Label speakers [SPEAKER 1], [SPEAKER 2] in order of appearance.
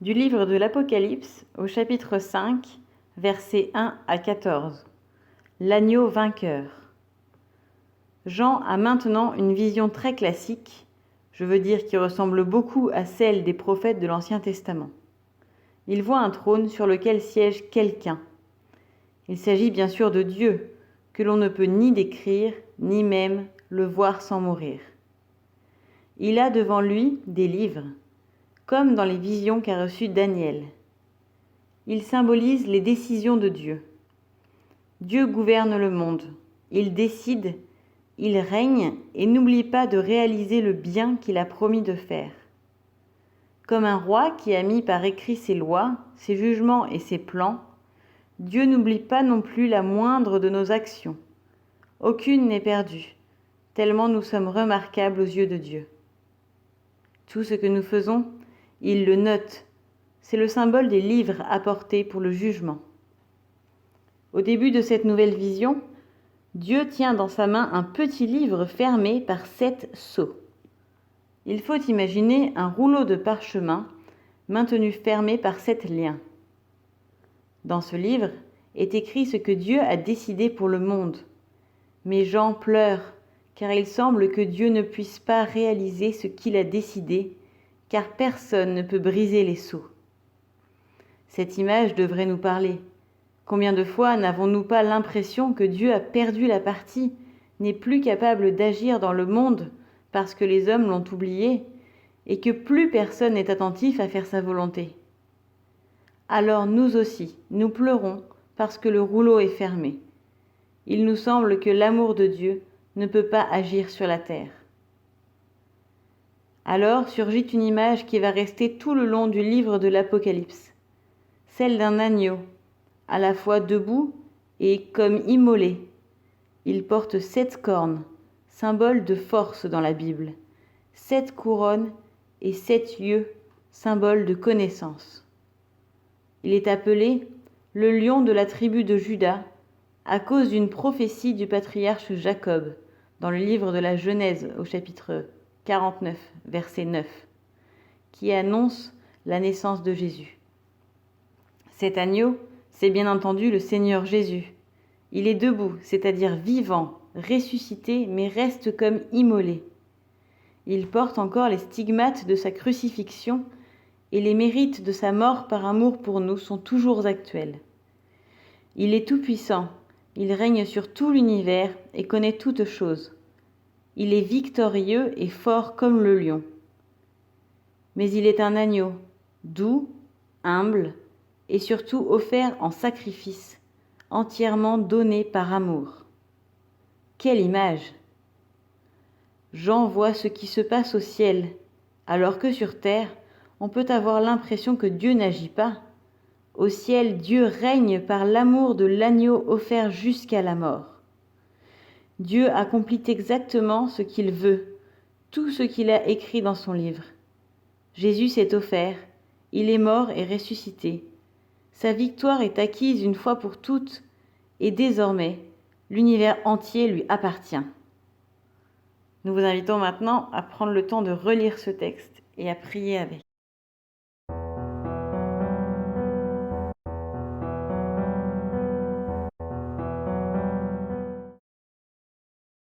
[SPEAKER 1] Du livre de l'Apocalypse au chapitre 5, versets 1 à 14. L'agneau vainqueur. Jean a maintenant une vision très classique, je veux dire qui ressemble beaucoup à celle des prophètes de l'Ancien Testament. Il voit un trône sur lequel siège quelqu'un. Il s'agit bien sûr de Dieu, que l'on ne peut ni décrire, ni même le voir sans mourir. Il a devant lui des livres, comme dans les visions qu'a reçues Daniel. Ils symbolisent les décisions de Dieu. Dieu gouverne le monde, il décide, il règne et n'oublie pas de réaliser le bien qu'il a promis de faire. Comme un roi qui a mis par écrit ses lois, ses jugements et ses plans, Dieu n'oublie pas non plus la moindre de nos actions. Aucune n'est perdue, tellement nous sommes remarquables aux yeux de Dieu. Tout ce que nous faisons, il le note. C'est le symbole des livres apportés pour le jugement. Au début de cette nouvelle vision, Dieu tient dans sa main un petit livre fermé par 7 sceaux. Il faut imaginer un rouleau de parchemin maintenu fermé par 7 liens. Dans ce livre est écrit ce que Dieu a décidé pour le monde. Mais Jean pleure, car il semble que Dieu ne puisse pas réaliser ce qu'il a décidé, car personne ne peut briser les sceaux. Cette image devrait nous parler. Combien de fois n'avons-nous pas l'impression que Dieu a perdu la partie, n'est plus capable d'agir dans le monde parce que les hommes l'ont oublié, et que plus personne n'est attentif à faire sa volonté? Alors nous aussi, nous pleurons parce que le rouleau est fermé. Il nous semble que l'amour de Dieu ne peut pas agir sur la terre. Alors surgit une image qui va rester tout le long du livre de l'Apocalypse, celle d'un agneau, à la fois debout et comme immolé. Il porte 7 cornes, symbole de force dans la Bible, 7 couronnes et 7 yeux, symbole de connaissance. Il est appelé le lion de la tribu de Juda à cause d'une prophétie du patriarche Jacob dans le livre de la Genèse au chapitre 49, verset 9, qui annonce la naissance de Jésus. Cet agneau, c'est bien entendu le Seigneur Jésus. Il est debout, c'est-à-dire vivant, ressuscité, mais reste comme immolé. Il porte encore les stigmates de sa crucifixion et les mérites de sa mort par amour pour nous sont toujours actuels. Il est tout-puissant, il règne sur tout l'univers et connaît toutes choses. Il est victorieux et fort comme le lion. Mais il est un agneau, doux, humble, et surtout offert en sacrifice, entièrement donné par amour. Quelle image! Jean voit ce qui se passe au ciel, alors que sur terre, on peut avoir l'impression que Dieu n'agit pas. Au ciel, Dieu règne par l'amour de l'agneau offert jusqu'à la mort. Dieu accomplit exactement ce qu'il veut, tout ce qu'il a écrit dans son livre. Jésus s'est offert, il est mort et ressuscité. Sa victoire est acquise une fois pour toutes, et désormais, l'univers entier lui appartient. Nous vous invitons maintenant à prendre le temps de relire ce texte et à prier avec.